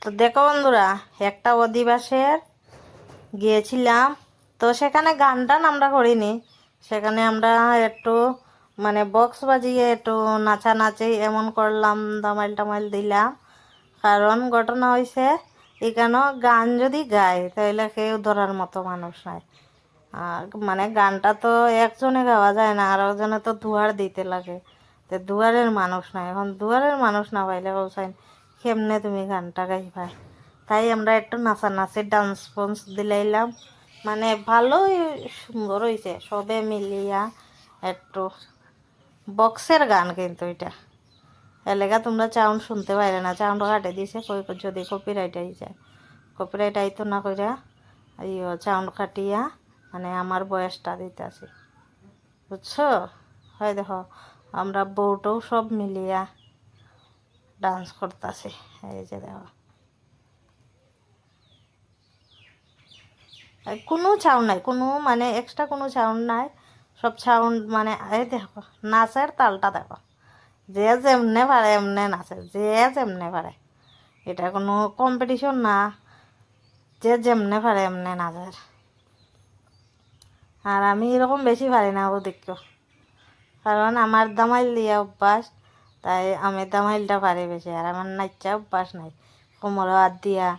তো দেখো বন্ধুরা, একটা অধিবাসের গিয়েছিলাম। তো সেখানে গান টান আমরা করিনি, সেখানে আমরা একটু মানে বক্স বাজিয়ে একটু নাচানাচি এমন করলাম, দামাইল টামাইল দিলাম। কারণ ঘটনা হয়েছে এখানেও গান যদি গায় তাহলে কেউ ধরার মতো মানুষ নাই। আর মানে গানটা তো একজনে গাওয়া যায় না, আর একজনে তো দুয়ার দিতে লাগে। তো দুয়ারের মানুষ নাই, এখন দুয়ারের মানুষ না পাইলে বলছেন কেমনে তুমি গানটা গাইবা। তাই আমরা একটু নাচানাচি ডান্স ফন্স দিলাইলাম, মানে ভালোই সুন্দর হয়েছে সবে মিলিয়া। একটু বক্সের গান কিন্তু এটা এলাকা তোমরা সাউন্ড শুনতে পাইলে না, সাউন্ড কাটে দিছে কই যদি কপিরাইট আই যায়। কপিরাইট আইতো না কইরা সাউন্ড কাটিয়া মানে আমার বয়সটা দিতে আছে, বুঝছো? হয় দেখো আমরা বউটাও সব মিলিয়া ডান্স করতেছি। এই যে দেখো কোনো সাউন্ড নাই, কোনো মানে এক্সট্রা কোনো সাউন্ড নাই, সব সাউন্ড মানে এই দেখো নাচের তালটা দেখো, যে যেমনে পারে এমনে নাচে, যে যেমনে পারে। এটা কোনো কম্পিটিশন না, যে যেমনে পারে এমনে নাচের। আর আমি এরকম বেশি পারি না ওদিকে, কারণ আমার দামাইল দিয়া অভ্যাস, তাই আমি দামাইলটা পারি বেশি। আর আমার নাচা অভ্যাস নাই, কোমর হাত দিয়া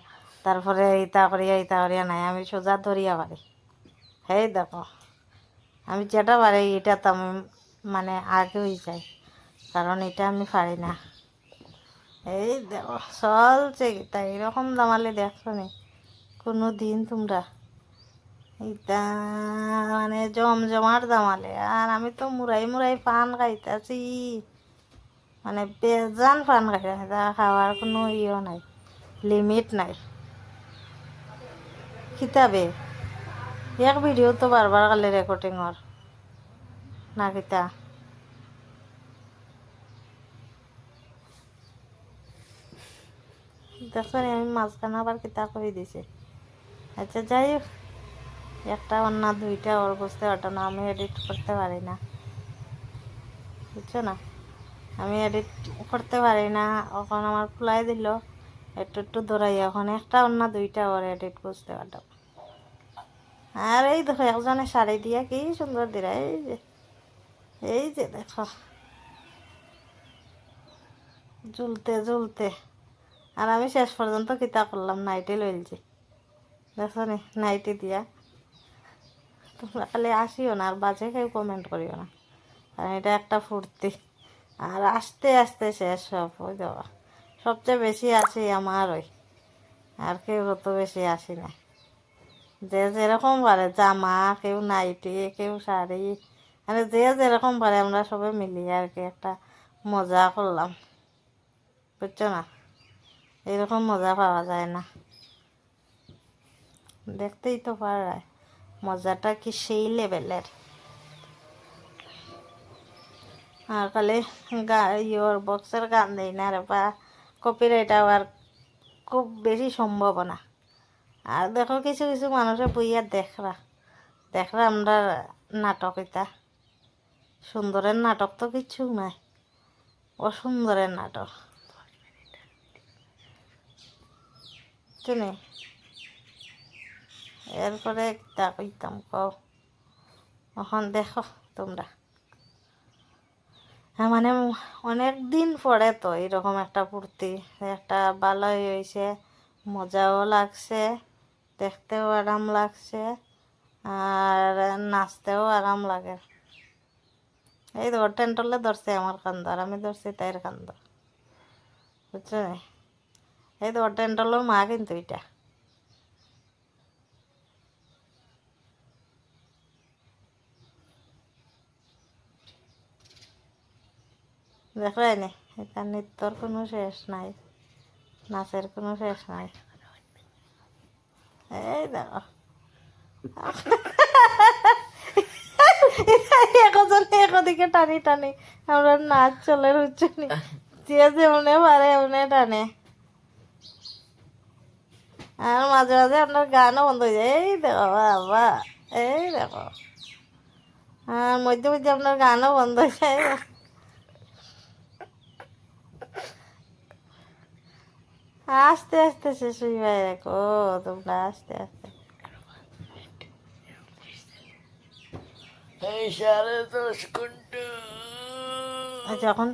তারপরে ইতা করিয়া নাই, আমি সোজা ধরিয়া পারি। হেই দেখো আমি যেটা পারি এটা তো আমি মানে আগে হয়ে যাই, কারণ এটা আমি পারি না। এই দেখো চলছে তাই এরকম দামালে দেখছো নি কোনো দিন তোমরা? এইটা মানে জমজমার দামালে, আর আমি তো মুড়াই মুড়াই পান খাইতেছি, মানে বেজান পান খাইতেছি, তা খাওয়ার কোনো ইয়ে নাই, লিমিট নাই। কিতাবে এক ভিডিও তো বারবার কালে রেকর্ডিংর না কিতা। দেখছো নি আমি মাঝখানে আবার কিতা করে দিছে। আচ্ছা যাই হোক, একটা অন্য দুইটা ওর বুঝতে পারতো না, আমি এডিট করতে পারি না, বুঝছো না? আমি এডিট করতে পারি না, এখন আমার ফুলাই দিল একটু একটু দৌড়াই, এখন একটা অন্য দুইটা ওর এডিট বুঝতে পারতাম। আর এই দেখো একজনের শাড়ি দিয়া কি সুন্দর দিরা, এই যে দেখো ঝুলতে ঝুলতে। আর আমি শেষ পর্যন্ত কিতা করলাম, নাইটি লইলছি, দেখো নি নাইটি দিয়া। তোমরা খালি আসিও না আর বাজে কেউ কমেন্ট করিও না, কারণ এটা একটা ফুর্তি। আর আস্তে আস্তে শেষ সব ওই দেওয়া, সবচেয়ে বেশি আসি আমার ওই, আর কেউ অত বেশি আসি না। যে যেরকম পারে, জামা কেউ নাইটি কেউ শাড়ি, মানে যে যেরকম পারে আমরা সবাই মিলিয়ে আর কি একটা মজা করলাম, বুঝছো না? এরকম মজা পাওয়া যায় না, দেখতেই তো পারায় মজাটা কি সেই লেভেলের। আর খালি ইয়োর বক্সের গান দেয় না রে বা, কপিরাইট আবার খুব বেশি সম্ভাবনা। আর দেখো কিছু কিছু মানুষের বইয়া দেখরা দেখরা আমরা নাটক, এটা সুন্দরের নাটক তো কিছু নাই, অসুন্দরের নাটক চিনি। এরপরে তা কইতাম কও, এখন দেখো তোমরা মানে অনেক দিন পরে তো এরকম একটা ফুর্তি, একটা ভালোই হয়েছে, মজাও লাগছে, দেখতেও আরাম লাগছে, আর নাচতেও আরাম লাগে। এই তো টেন্টলে ধরছে আমার কান্দ, আর আমি ধরছি তাইর কান্দ, বুঝছো? এই তো টেন্টলের মা কিন্তু এটা দেখো নি, এটা নৃত্যর কোনো শেষ নাই, নাচের কোনো শেষ নাই। এই দেখো একজন একদিকে টানি টানি আমরা নাচ চলে রুচুনি, যে যেমনে পারে এমনে টানে। আর মাঝে মাঝে আপনার গানও বন্ধ হয়ে যায়, এই দেখো বাবা, এই দেখো। আর মধ্যে মধ্যে আপনার গানও বন্ধ হয়ে যায়। আস্তে আস্তে শেষ হয়ে দেখো তোমরা আস্তে আস্তে। এই 10:30 ঘন্টা যখন